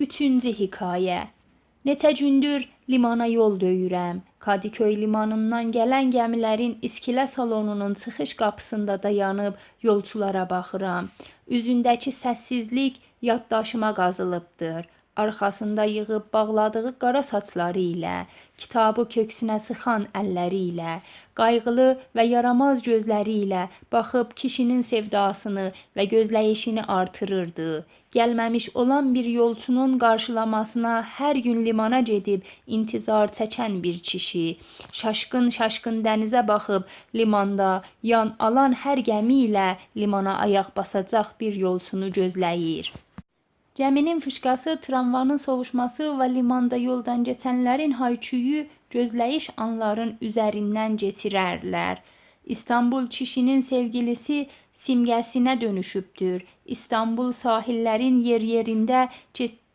Üçüncü hekayə. Neçə gündür limana yol döyürəm. Kadıköy limanından gələn gəmilərin iskilə salonunun çıxış qapısında dayanıb yolçulara baxıram. Üzündəki səssizlik yaddaşıma qazılıbdır. Arxasında yığıb bağladığı qara saçları ilə, kitabı köksünə sıxan əlləri ilə, qayğılı və yaramaz gözləri ilə baxıb kişinin sevdasını və gözləyişini artırırdı. Gəlməmiş olan bir yolçunun qarşılamasına hər gün limana gedib intizar çəkən bir kişi, şaşqın-şaşqın dənizə baxıb limanda yan alan hər gəmi ilə limana ayaq basacaq bir yolçunu gözləyir. Gəminin fışqası, tramvanın sovuşması və limanda yoldan keçənlərin hay-küyü gözləyiş anların üzərindən keçirərlər. İstanbul kişinin sevgilisi simgəsinə dönüşübdür. İstanbul sahillərin yer-yerində,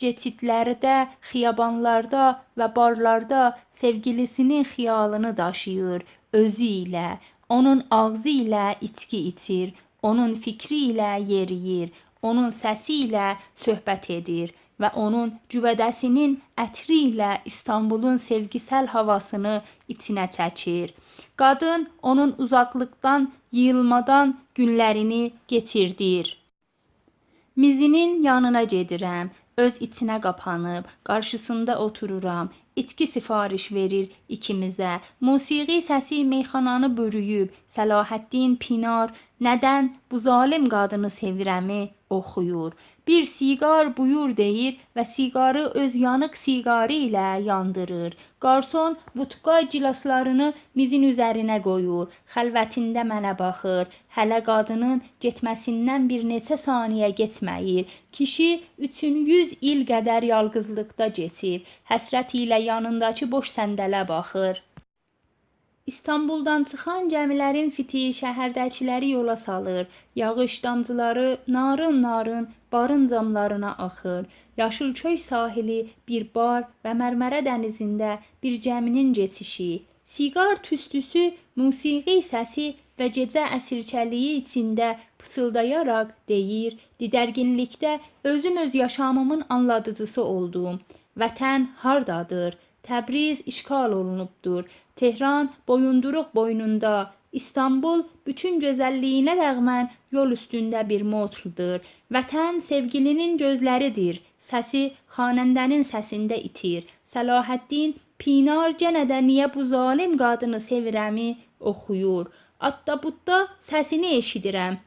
keçidlərdə, xiyabanlarda və barlarda sevgilisinin xiyalını daşıyır özü ilə. Onun ağzı ilə içki içir, onun fikri ilə yeriyir, onun səsi ilə söhbət edir və onun cüvədəsinin ətri ilə İstanbulun sevgisəl havasını içinə çəkir. Qadın onun uzaqlıqdan, yığılmadan günlərini keçirdir. Mizinin yanına gedirəm, öz içinə qapanıb, qarşısında otururam. İçki sifariş verir ikimizə. Musiqi səsi meyxananı bürüyüb. Səlahəddin Pinar nədən bu zalim qadını sevirəmi oxuyur. Bir siqar buyur deyir və siqarı öz yanıq siqarı ilə yandırır. Qarson vodka gilaslarını mizin üzərinə qoyur. Xəlvətində mənə baxır. Hələ qadının getməsindən bir neçə saniyə geçməyir. Kişi 300 il qədər yalqızlıqda geçib. Həsrət ilə yanındakı boş səndələ baxır. İstanbuldan çıxan gəmilərin fiti şəhərdəkiləri yola salır. Yağış damcıları narın-narın barın camlarına axır. Yaşılköy sahili bir bar və Mərmərə dənizində bir gəminin geçişi. Siqar tüstüsü, musiqi səsi və gecə əsirçəliyi içində pıçıldayaraq deyir, didərginlikdə özüm öz yaşamımın anladıcısı oldum. Vətən hardadır? Təbriz işğal olunubdur. Tehran boyunduruq boynunda. İstanbul bütün gözəlliyinə rəğmən yol üstündə bir motldur. Vətən sevgilinin gözləridir. Səsi xanəndənin səsində itir. Səlahəddin Pinar yenə də niyə bu zalim qadını sevirəmi oxuyur. Adda-budda səsini eşidirəm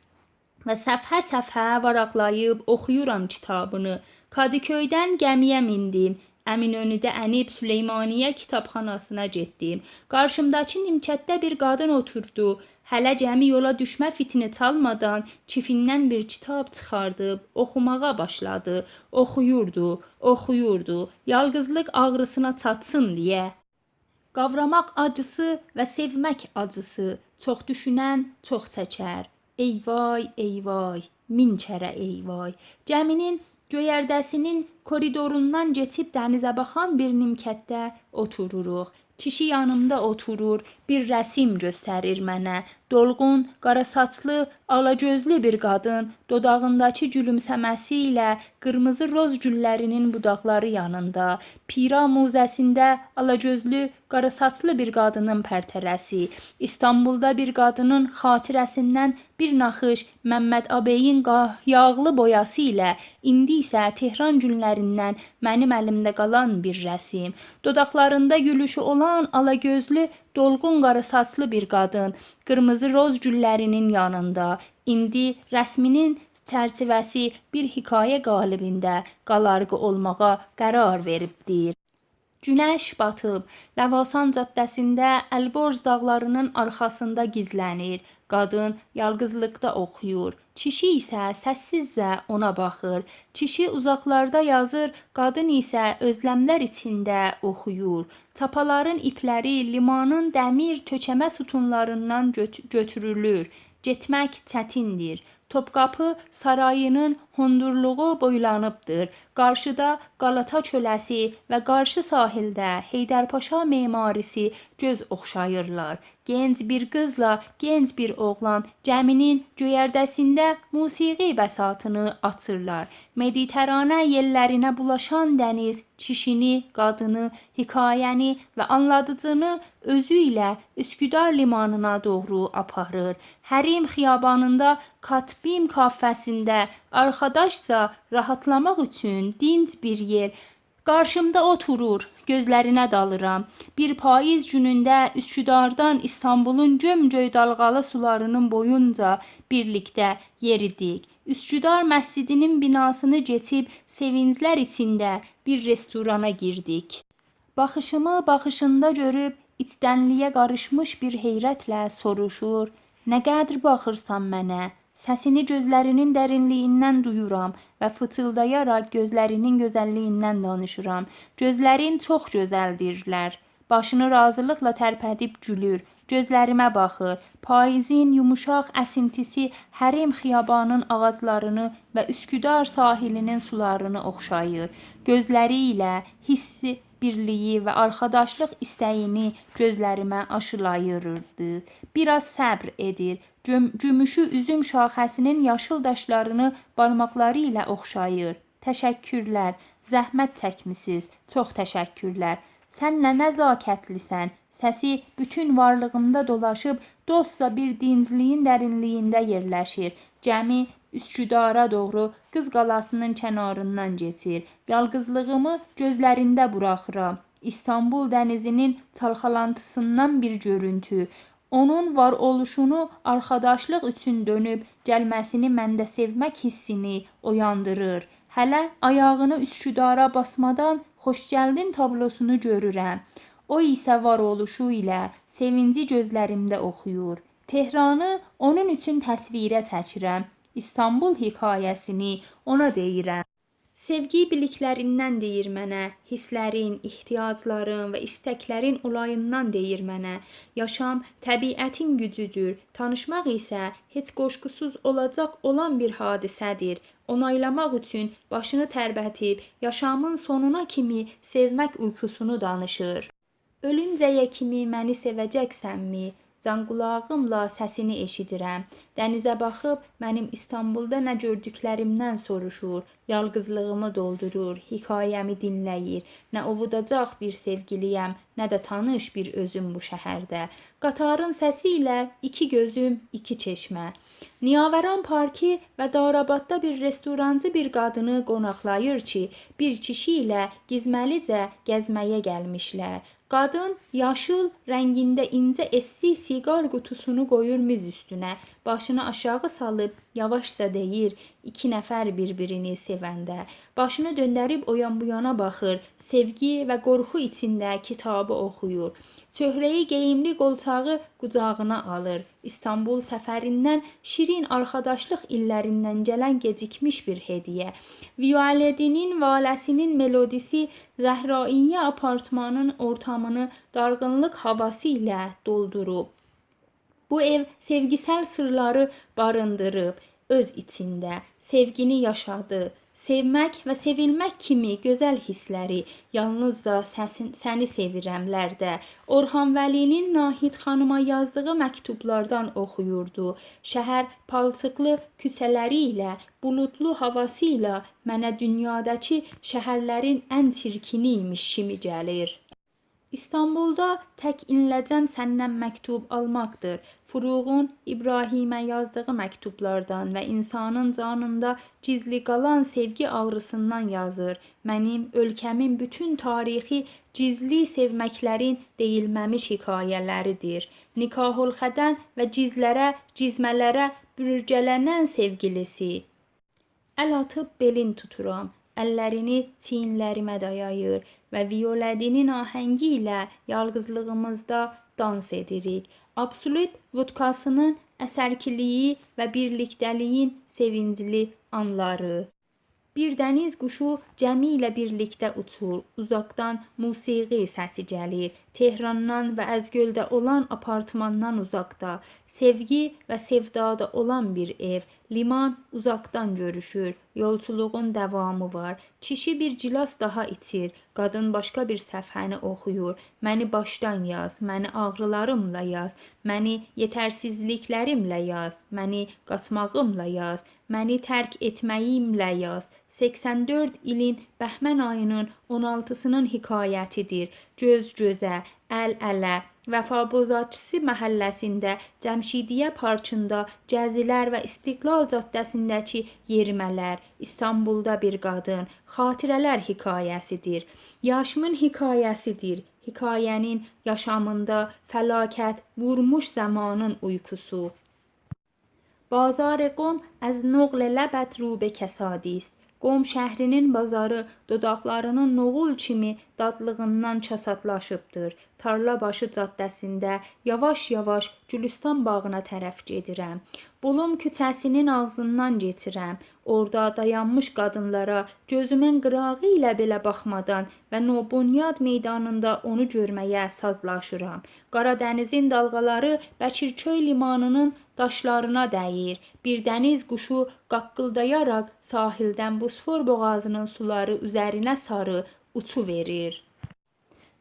və səfhə-səfhə varaqlayıb oxuyuram kitabını. Kadıköydən gəmiyə mindim. Əminönüdə ənib Süleymaniyə kitabxanasına getdim. Qarşımdakı nimçətdə bir qadın oturdu. Hələ gəmi yola düşmə fitini çalmadan kifindən bir kitab çıxardıb oxumağa başladı. Oxuyurdu. Yalqızlıq ağrısına çatsın deyə. Qavramaq acısı və sevmək acısı. Çox düşünən çox çəkər. Eyvay, min kərə eyvay. Gəminin göyərdəsinin koridorundan keçib dənizə baxan bir nimkətdə otururuq. Kişi yanımda oturur, bir rəsim göstərir mənə. Dolğun, qara saçlı, alagözlü bir qadın, dodağındakı gülümsəməsi ilə qırmızı roz güllərinin budaqları yanında, Pira muzəsində alagözlü, qara saçlı bir qadının pərtərəsi, İstanbulda bir qadının xatirəsindən bir naxış Məmməd Abeyin yağlı boyası ilə, indi isə Tehran günlərindən mənim əlimdə qalan bir rəsim. Dodaqlarında gülüşü olan alagözlü, dolğun qara saçlı bir qadın, qırmızı roz güllərinin yanında, indi rəsminin çərçivəsi bir hekayə qalibində qalarğı olmağa qərar veribdir. Günəş batıb, Ləvasan caddəsində Əlborz dağlarının arxasında gizlənir. Qadın yalqızlıqda oxuyur. Kişi isə səssizcə ona baxır. Kişi uzaqlarda yazır, qadın isə özləmlər içində oxuyur. Çapaların ipləri limanın dəmir tökəmə sütunlarından götürülür. Getmək çətindir. Topqapı sarayının hondurluğu boylanıbdır. Qarşıda Qalata çöləsi və qarşı sahildə Heydərpaşa memarisi göz oxşayırlar. Genc bir qızla genc bir oğlan gəminin göyərdəsində musiqi bəsatını açırlar. Mediteranə yellərinə bulaşan dəniz kişini, qadını, hekayəni və anladıcını özü ilə Üsküdar limanına doğru aparır. Hərim xiyabanında Katbim kafəsində arkadaşca rahatlamaq üçün dinc bir yer. Qarşımda oturur, gözlərinə dalıram. Bir payız günündə Üsküdardan İstanbulun gömgöy dalğalı sularının boyunca birlikdə yeridik. Üsküdar məscidinin binasını geçib sevinclər içində bir restorana girdik. Baxışımı baxışında görüb içdənliyə qarışmış bir heyrətlə soruşur: "Nə qədər baxırsan mənə?" Səsini gözlərinin dərinliyindən duyuram və fıtıldayaraq gözlərinin gözəlliyindən danışıram. Gözlərin çox gözəldirlər. Başını razılıqla tərpədib gülür. Gözlərimə baxır. Payızın yumuşaq əsintisi Hərim xiyabanın ağaclarını və Üsküdar sahilinin sularını oxşayır. Gözləri ilə hissi birliyi və arkadaşlıq istəyini gözlərimə aşılayırdı. Biraz səbr edir. Gümüşü üzüm şaxəsinin yaşıl daşlarını barmaqları ilə oxşayır. Təşəkkürlər, zəhmət çəkmisiniz, çox təşəkkürlər. Sən nə nəzakətlisən. Səsi bütün varlığımda dolaşıb dostca bir dincliyin dərinliyində yerləşir. Gəmi Üsküdara doğru Qız Qalasının kənarından geçir. Yalqızlığımı gözlərində buraxıram. İstanbul dənizinin çalxalantısından bir görüntü. Onun var oluşunu arkadaşlıq üçün dönüb gəlməsini məndə sevmək hissini oyandırır. Hələ ayağını Üsküdara basmadan xoş gəldin tablosunu görürəm. O isə var oluşu ilə sevinci gözlərimdə oxuyur. Tehranı onun üçün təsvirə çəkirəm. İstanbul hekayəsini ona deyirəm. Sevgi biliklərindən deyir mənə, hisslərin, ehtiyacların və istəklərin olayından deyir mənə. Yaşam təbiətin gücüdür, tanışmaq isə heç qoşqusuz olacaq olan bir hadisədir. Onaylamaq üçün başını tərpədib yaşamın sonuna kimi sevmək uykusunu danışır. Ölüncəyə kimi məni sevəcəksənmi? Can qulağımla səsini eşidirəm. Dənizə baxıb mənim İstanbulda nə gördüklərimdən soruşur. Yalqızlığımı doldurur, hekayəmi dinləyir. Nə ovudacaq bir sevgiliyəm, nə də tanış bir özüm bu şəhərdə. Qatarın səsi ilə iki gözüm, iki çeşmə. Niyavəran Parki və Darabadda bir restorancı bir qadını qonaqlayır ki, bir kişi ilə gizməlicə gəzməyə gəlmişlər. Qadın yaşıl rəngində incə essi siqar qutusunu qoyur miz üstünə. Başını aşağı salıb yavaşca deyir, iki nəfər bir-birini sevəndə. Başını döndərib o yan bu yana baxır. Sevgi və qorxu içində kitabı oxuyur. Çöhrəyi geyimli qolçağı qucağına alır. İstanbul səfərindən şirin arkadaşlıq illərindən gələn gecikmiş bir hediyə. Violetinin valəsinin melodisi Zəhraiyə apartmanın ortamını darğınlıq havası ilə doldurub. Bu ev sevgisel sırları barındırıb öz içində. Sevgini yaşadı. Sevmək və sevilmək kimi gözəl hissləri yalnızca səni sevirəmlərdə Orhan Vəlinin Nahid xanıma yazdığı məktublardan oxuyurdu. Şəhər palçıqlı küçələri ilə, buludlu havası ilə mənə dünyadakı şəhərlərin ən çirkini imiş kimi gəlir. İstanbulda tək inləcəm səndən məktub almaqdır. Furuğun İbrahimə yazdığı məktublardan və insanın canında gizli qalan sevgi ağrısından yazır. Mənim ölkəmin bütün tarixi gizli sevməklərin deyilməmiş hekayələridir. Nikahül-Xədən və gizlərə, cizmələrə bürgələnən sevgilisi. Əl atıb belin tuturam. Əllərini çiyinlərimə dayayır və Violetinin ahəngi ilə yalqızlığımızda dans edirik. Absolut vodkasının əsərkiliyi və birlikdəliyin sevincli anları. Bir dəniz quşu gəmi ilə birlikdə uçur. Uzaqdan musiqi səsi gəlir. Tehrandan və Əzgöldə olan apartmandan uzaqda. Sevgi ve sevdada olan bir ev, liman uzaktan görüşür, yolculuğun devamı var. Kişi bir cilas daha içir, qadın başqa bir səfhəni oxuyur. Məni başdan yaz, məni ağrılarımla yaz, məni yetərsizliklərimlə yaz, məni qaçmağımla yaz, məni tərk etməyimlə yaz. 84 ilin Bəhmən ayının 16-sının hekayətidir. Göz gözə, əl ələ, Vəfabozatçısı məhəlləsində, Cəmşidiyyə parkında, Gəzilər və İstiqlal caddəsindəki yerimələr, İstanbulda bir qadın, xatirələr hekayəsidir. Yaşımın hekayəsidir. Hekayənin yaşamında fəlakət vurmuş zamanın uykusu. Bazar qom az نقل لبت رو به کسادی است. Qom şəhrinin bazarı dodaqlarının noğul kimi dadlığından çasatlaşıbdır. Tarlabaşı caddəsində yavaş-yavaş Gülüstan bağına tərəf gedirəm. Bulum küçəsinin ağzından geçirəm. Orada dayanmış qadınlara gözümün qırağı ilə belə baxmadan və Nobunyad meydanında onu görməyə sazlaşıram. Qaradənizin dalğaları Bəkirköy limanının daşlarına dəyir. Bir dəniz quşu qaqqıldayaraq sahildən Bosfor boğazının suları üzərinə sarı uçu verir.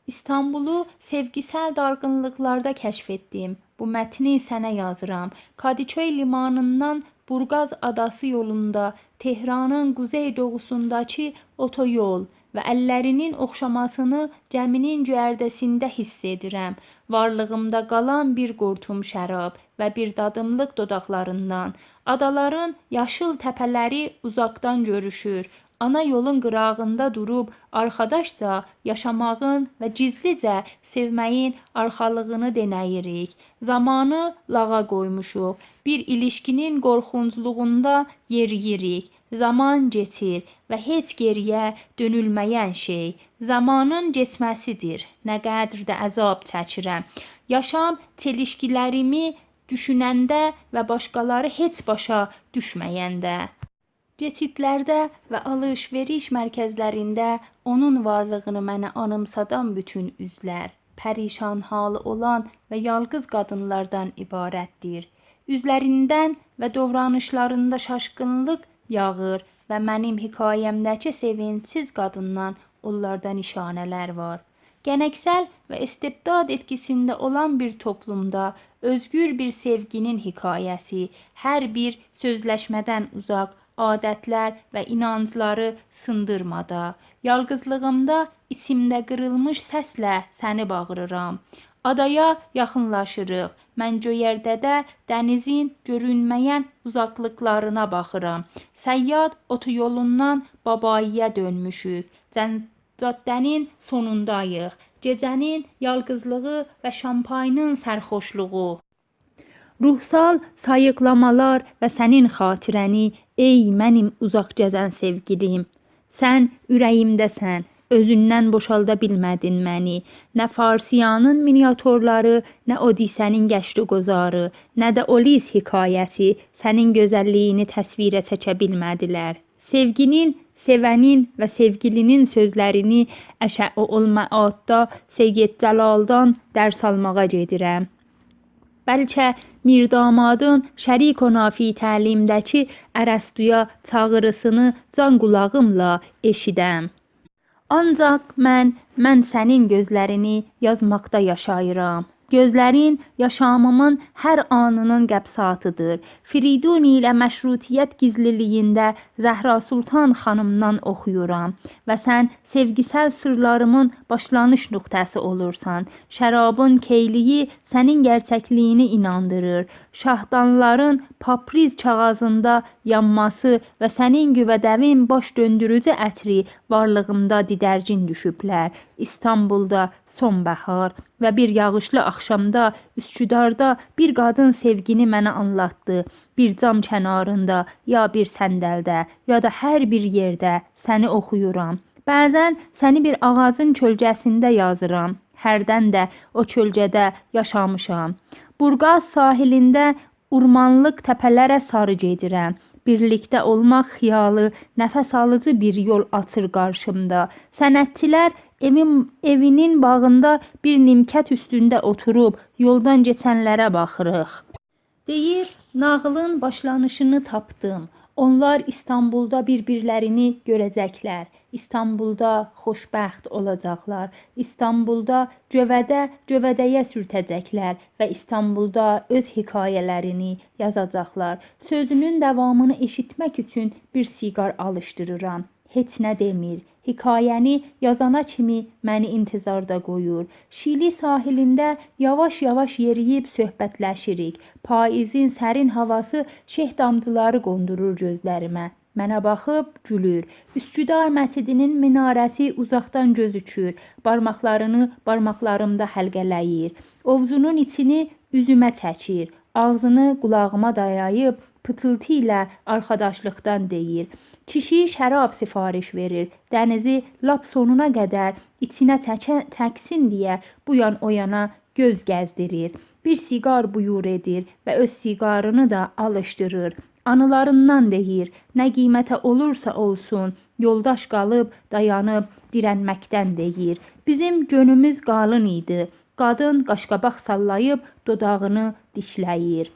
İstanbul'u sevgisel dargınlıklarda keşfettim. Bu metni sənə yazıram. Kadıköy limanından Burgaz adası yolunda Tehranın kuzeydoğusundaki otoyol və əllərinin oxşamasını gəminin göyərdəsində hiss edirəm. Varlığımda qalan bir qurtum şərab və bir dadımlıq dodaqlarından. Adaların yaşıl təpələri uzaqdan görüşür. Ana yolun qırağında durub arxadaşca yaşamağın və gizlicə sevməyin arxalığını denəyirik. Zamanı lağa qoymuşuq. Bir ilişkinin qorxuncluğunda yeriyirik. Zaman geçir və heç geriyə dönülməyən şey zamanın geçməsidir. Nə qədər də əzab çəkirəm. Yaşam çelişkilərimi düşünəndə və başqaları heç başa düşməyəndə. Geçitlərdə və alış-veriş mərkəzlərində onun varlığını mənə anımsadan bütün üzlər, pərişan halı olan və yalqız qadınlardan ibarətdir. Üzlərindən və davranışlarında şaşqınlıq yağır və mənim hekayəmdəki sevinçsiz qadından onlarda nişanələr var. Gələksəl və istibdad etkisində olan bir toplumda özgür bir sevginin hekayəsi, hər bir sözləşmədən uzaq, adətlər və inancları sındırmada, yalqızlığımda içimdə qırılmış səslə səni bağırıram. Adaya yaxınlaşırıq. Mən göyərtədə dənizin görünməyən uzaqlıqlarına baxıram. Səyyad otoyolundan Babayiyə dönmüşük. Caddənin sonundayıq. Gecənin yalqızlığı və şampayının sərxoşluğu. Ruhsal sayıqlamalar və sənin xatirəni, ey mənim uzaq gəzən sevgilim. Sən ürəyimdəsən, özündən boşalda bilmədin məni. Nə Farsiyanın miniatyorları, nə Odisənin gəşti qozarı, nə də Olis hekayəsi sənin gözəlliyini təsvirə çəkə bilmədilər. Sevginin, sevənin və sevgilinin sözlərini Əşə-i Olmaatda Seyyid Cəlaldan dərs almağa gedirəm. Bəlkə Mirdamadın şərik onafi təlimdəki Ərəstuya çağırısını can qulağımla eşidəm. Ancaq mən sənin gözlərini yazmaqda yaşayıram. Gözlərin yaşamımın hər anının qəbsatıdır. Firidun ilə məşrutiyyət gizliliyində Zəhra Sultan xanımdan oxuyuram və sən sevgisəl sırlarımın başlanış nöqtəsi olursan. Şərabın keyliyi sənin gerçəkliyini inandırır. Şahdanların papriz kağızında yanması və sənin güvədəvin baş döndürücü ətri varlığımda didərgin düşüblər. İstanbulda sonbahar və bir yağışlı axşamda Üsküdarda bir qadın sevgini mənə anlatdı. Bir cam kənarında, ya bir səndəldə, ya da hər bir yerdə səni oxuyuram. Bəzən səni bir ağacın kölgəsində yazıram. Hərdən də o kölgədə yaşamışam. Burgaz sahilində urmanlıq təpələrə sarı gedirəm. Birlikdə olmaq xiyalı, nəfəs alıcı bir yol açır qarşımda. Sənətçilər evinin bağında bir nimkət üstündə oturub yoldan keçənlərə baxırıq. Deyir, nağılın başlanışını tapdım. Onlar İstanbulda bir-birlərini görəcəklər. İstanbulda xoşbəxt olacaqlar. İstanbulda cövədəyə sürtəcəklər və İstanbulda öz hekayələrini yazacaqlar. Sözünün davamını eşitmək üçün bir siqar alışdırıram. Heç nə demir. Hekayəni yazana kimi məni intizarda qoyur. Şili sahilində yavaş-yavaş yeriyib söhbətləşirik. Payızın sərin havası şeh damcıları qondurur gözlərimə. Mənə baxıb gülür. Üsküdar məscidinin minarəsi uzaqdan gözükür. Barmaqlarını barmaqlarımda həlqələyir. Ovcunun içini üzümə çəkir. Ağzını qulağıma dayayıb pıtıltı ilə arkadaşlıqdan deyir. Kişi şərab sifariş verir. Dənizi lap sonuna qədər içinə çəksin deyə bu yan o yana göz gəzdirir. Bir siqar buyur edir və öz siqarını da alışdırır. Anılarından deyir. Nə qiymətə olursa olsun, yoldaş qalıb, dayanıb, dirənməkdən deyir. Bizim gönlümüz qalın idi. Qadın qaşqabaq sallayıb dodağını dişləyir.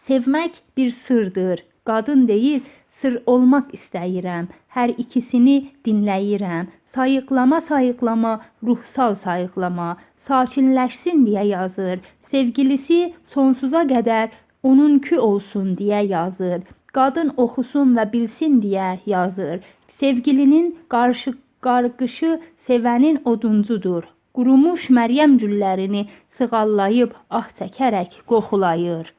Sevmək bir sırdır. Qadın deyir, sır olmaq istəyirəm. Hər ikisini dinləyirəm. Sayıqlama, ruhsal sayıqlama. Sakinləşsin deyə yazır. Sevgilisi sonsuza qədər onunki olsun deyə yazır. Qadın oxusun və bilsin deyə yazır. Sevgilinin qarqışı sevənin oduncudur. Qurumuş Məryəm güllərini sığallayıb ah çəkərək qoxulayır.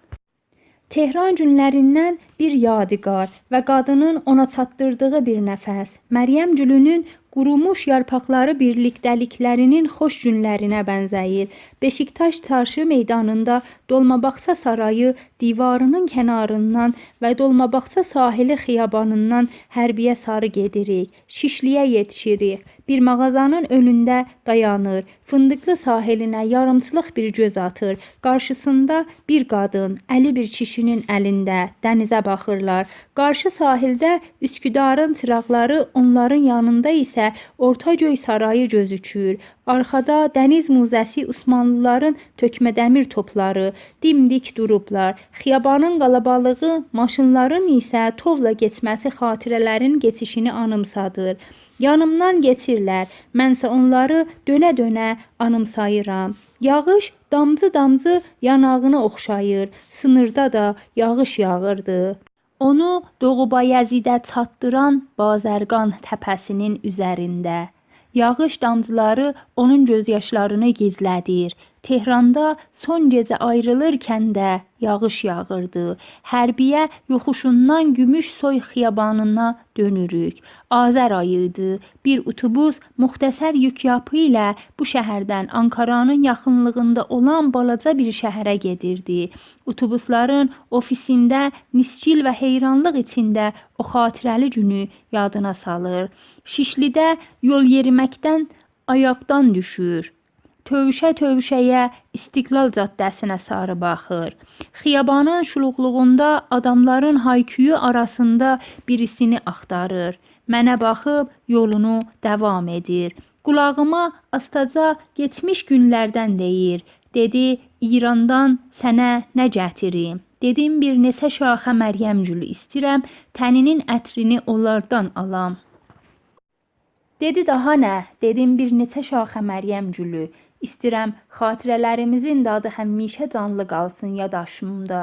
Tehran günlərindən bir yadigar və qadının ona çatdırdığı bir nəfəs. Məryəm gülünün qurumuş yarpaqları birlikdəliklərinin xoş günlərinə bənzəyir. Beşiktaş çarşı meydanında Dolmabağça sarayı divarının kənarından və Dolmabağça sahili xiyabanından hərbiyə sarı gedirik. Şişliyə yetişirik. Bir mağazanın önündə dayanır. Fındıqlı sahilinə yarımçılıq bir göz atır. Qarşısında bir qadın, əli bir kişinin əlində dənizə baxırlar. Qarşı sahildə Üsküdarın çıraqları, onların yanında isə Ortagöy sarayı gözükür. Arxada dəniz muzəsi Osmanlıların tökmədəmir topları dimdik durublar. Xiyabanın qalabalığı, maşınların isə tovla getməsi xatirələrin keçişini anımsadır. Yanımdan geçirlər, mənsə onları dönə-dönə anımsayıram. Yağış damcı-damcı yanağını oxşayır, sınırda da yağış yağırdı. Onu Doğu Bayəzidə çatdıran Bazərqan təpəsinin üzərində. Yağış damcıları onun gözyaşlarını gizlədir. Tehranda son gecə ayrılırkən də yağış yağırdı. Hərbiyə yoxuşundan Gümüşsoy xiyabanına dönürük. Azər ayıydı. Bir otobus müxtəsər yükyapı ilə bu şəhərdən Ankaranın yaxınlığında olan balaca bir şəhərə gedirdi. Otobusların ofisində nisçil və heyranlıq içində o xatirəli günü yadına salır. Şişlidə yol yeriməkdən ayaqdan düşür. Tövşə-tövşəyə İstiqlal caddəsinə sarı baxır. Xiyabanın şuluqluğunda adamların hayküyü arasında birisini axtarır. Mənə baxıb yolunu davam edir. Qulağıma astaca getmiş günlərdən deyir. Dedi, İrandan sənə nə gətirim? Dedim, bir neçə şaxə Məryəm gülü istirəm, təninin ətrini onlardan alam. Dedi, daha nə? Dedim, bir neçə şaxə Məryəm gülü. İstirəm, xatirələrimizin dadı həmişə canlı qalsın yadaşımda.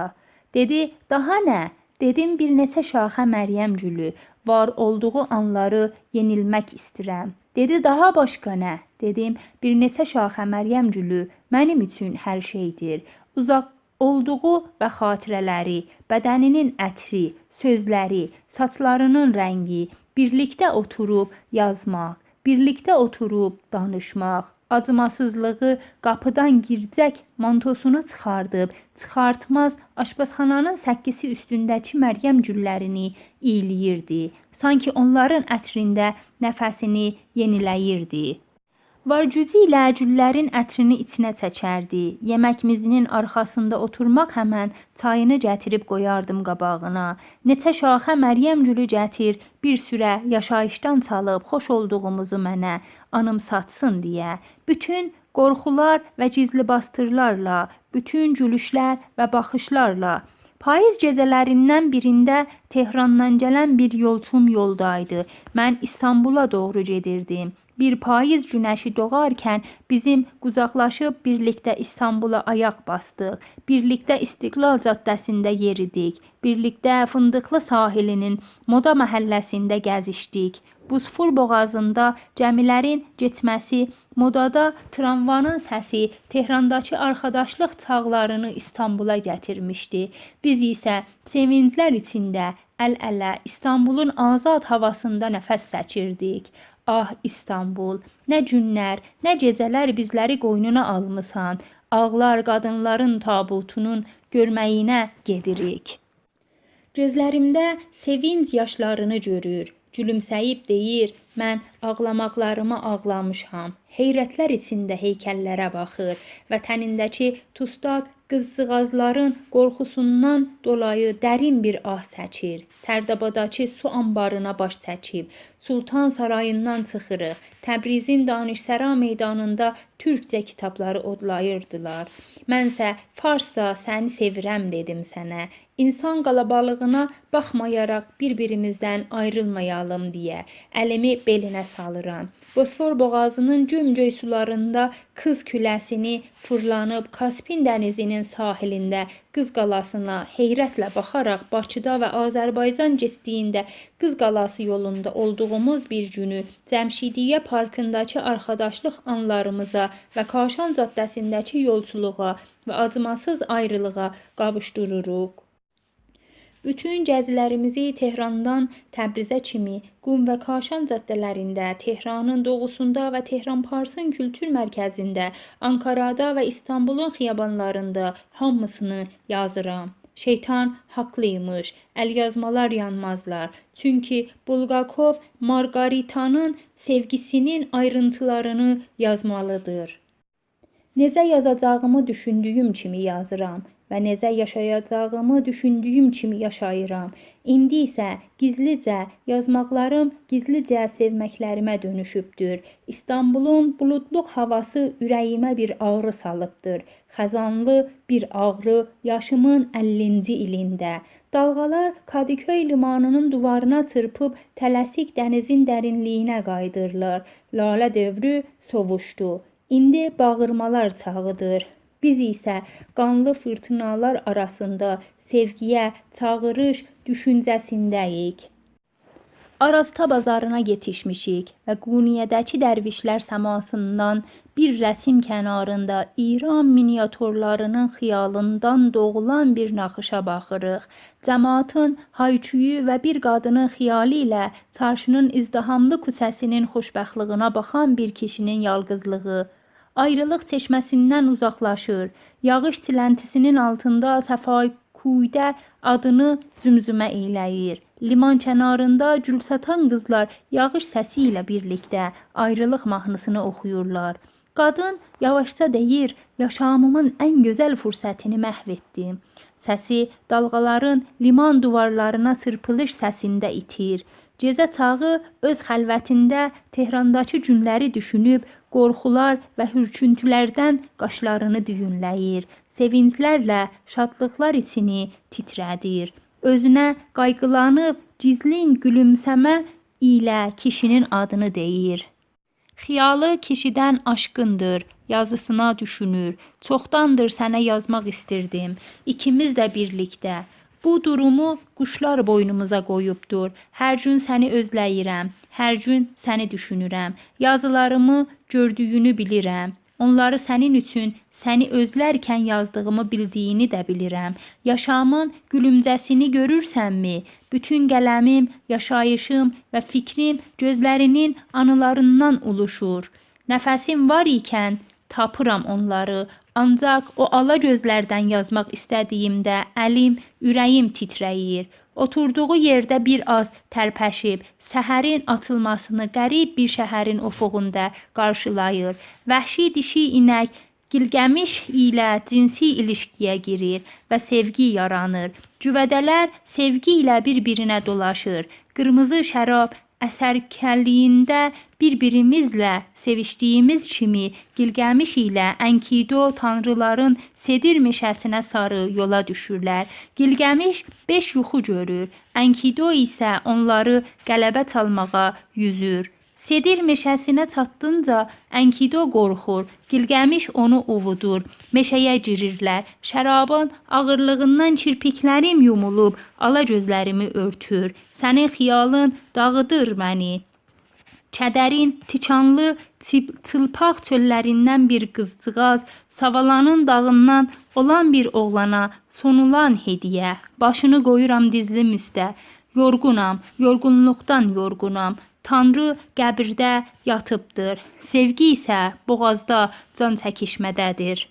Dedi, daha nə? Dedim, bir neçə şaxə Məryəm gülü. Var olduğu anları yenilmək istirəm. Dedi, daha başqa nə? Dedim, bir neçə şaxə Məryəm gülü mənim üçün hər şeydir. Uzaq olduğu və xatirələri, bədəninin ətri, sözləri, saçlarının rəngi, birlikdə oturub yazmaq, birlikdə oturub danışmaq. Acımasızlığı qapıdan gircək mantosunu çıxardıb, çıxartmaz aşpazxananın səkkisi üstündəki Məryəm güllərini iyləyirdi. Sanki onların ətrində nəfəsini yeniləyirdi. Var gücü ilə güllərin ətrini içinə çəkərdi. Yeməkimizin arxasında oturmaq həmən çayını gətirib qoyardım qabağına. Neçə şaxə Məryəm gülü gətir, bir sürə yaşayışdan çalıb xoş olduğumuzu mənə anımsatsın deyə. Bütün qorxular və gizli bastırlarla, bütün gülüşlər və baxışlarla. Payız gecələrindən birində Tehrandan gələn bir yolçum yoldaydı. Mən İstanbula doğru gedirdim. Bir payız günəşi doğarkən bizim qucaqlaşıb birlikdə İstanbula ayaq bastıq. Birlikdə İstiqlal caddəsində yeridik. Birlikdə Fındıqlı sahilinin Moda məhəlləsində gəzişdik. Buzfur boğazında gəmilərin getməsi, modada tramvanın səsi Tehrandakı arkadaşlıq çağlarını İstanbula gətirmişdi. Biz isə sevinclər içində əl-ələ İstanbulun azad havasında nəfəs çəkirdik. Ah İstanbul, nə günlər, nə gecələr bizləri qoynuna almısan. Ağlar qadınların tabutunun görməyinə gedirik. Gözlərimdə sevinc yaşlarını görür. Gülümsəyib deyir, mən ağlamaqlarımı ağlamışam. Heyrətlər içində heykəllərə baxır. Vətənindəki tustaq qızcığazların qorxusundan dolayı dərin bir ah çəkir. Sərdabadakı su anbarına baş çəkib. Sultan sarayından çıxırıq. Təbrizin Danişsəra meydanında türkcə kitabları odlayırdılar. Mənsə farsca səni sevirəm dedim sənə. İnsan qalabalığına baxmayaraq bir-birimizdən ayrılmayalım deyə əlimi belinə salıram. Bosfor boğazının gömgöy sularında Qız küləsini fırlanıb Kaspin dənizinin sahilində Qız qalasına heyrətlə baxaraq Bakıda və Azərbaycan getdiyində Qız qalası yolunda olduğumuz bir günü Cəmşidiyyə parkındakı arkadaşlıq anlarımıza və Kaşan caddəsindəki yolçuluğa və acımasız ayrılığa qavuşdururuq. Bütün gəzilərimizi Tehrandan Təbrizə kimi Qum və Kaşan caddələrində, Tehranın doğusunda və Tehran-Parsın kültür mərkəzində, Ankarada və İstanbulun xiyabanlarında hamısını yazıram. Şeytan haqlıymış, əlyazmalar yanmazlar. Çünki Bulgakov Margaritanın sevgisinin ayrıntılarını yazmalıdır. Necə yazacağımı düşündüyüm kimi yazıram və necə yaşayacağımı düşündüyüm kimi yaşayıram. İndi isə gizlicə yazmaqlarım gizlicə sevməklərimə dönüşübdür. İstanbulun buludluq havası ürəyimə bir ağrı salıbdır. Xəzanlı bir ağrı yaşımın 50-ci ilində. Dalğalar Kadıköy limanının duvarına çırpıb tələsik dənizin dərinliyinə qaydırlar. Lalə dövrü sovuşdu. İndi bağırmalar çağıdır. Biz isə qanlı fırtınalar arasında sevgiyə çağırış düşüncəsindəyik. Arazta bazarına yetişmişik və Quniyədəki dərvişlər səmasından bir rəsim kənarında İran miniatürlərinin xiyalından doğulan bir naxışa baxırıq. Cəmaatın hayküyü və bir qadının xiyalı ilə çarşının izdihamlı küçəsinin xoşbəxtliyinə baxan bir kişinin yalqızlığı. Ayrılıq çeşməsindən uzaqlaşır. Yağış çiləntisinin altında Səfakuydə adını zümzümə eləyir. Liman kənarında gülsatan qızlar yağış səsi ilə birlikdə ayrılıq mahnısını oxuyurlar. Qadın yavaşca deyir, yaşamımın ən gözəl fürsətini məhv etdim. Səsi dalğaların liman duvarlarına çırpılış səsində itir. Gecə çağı öz xəlvətində Tehrandakı günləri düşünüb, qorxular və hürküntülərdən qaşlarını düyünləyir. Sevinclərlə şadlıqlar içini titrədir. Özünə qayğılanıb gizlin gülümsəmə ilə kişinin adını deyir. Xiyalı kişidən aşkındır, yazısına düşünür. Çoxdandır sənə yazmaq istirdim, ikimiz də birlikdə. Bu durumu quşlar boynumuza qoyubdur. Hər gün səni özləyirəm, hər gün səni düşünürəm. Yazılarımı gördüyünü bilirəm. Onları sənin üçün səni özlərkən yazdığımı bildiyini də bilirəm. Yaşamın gülümcəsini görürsənmi? Bütün qələmim, yaşayışım və fikrim gözlərinin anılarından oluşur. Nəfəsim var ikən tapıram onları. Ancaq o ala gözlərdən yazmaq istədiyimdə əlim, ürəyim titrəyir. Oturduğu yerdə bir az tərpəşib, səhərin açılmasını qərib bir şəhərin ufuğunda qarşılayır. Vəhşi dişi inək Gilgəmiş ilə cinsi ilişkiyə girir və sevgi yaranır. Cüvədələr sevgi ilə bir-birinə dolaşır. Qırmızı şərab əsərkəliyində bir-birimizlə sevişdiyimiz kimi Gilgamiş ilə Enkidu tanrıların Sedir meşəsinə sarı yola düşürlər. Gilgamiş 5 yuxu görür, Enkidu isə onları qələbə çalmağa yüzür. Sedir meşəsinə çatdınca Enkidu qorxur, Gilgamiş onu ovudur, meşəyə girirlər. Şərabın ağırlığından kirpiklərim yumulub, ala gözlərimi örtür. Sənin xiyalın dağıdır məni. Kədərin tikanlı çılpaq çöllərindən bir qızcığaz, Savalanın dağından olan bir oğlana sonulan hediyə. Başını qoyuram dizlim üstə. Yorğunam, yorğunluqdan yorğunam. Tanrı qəbirdə yatıbdır. Sevgi isə boğazda can çəkişmədədir.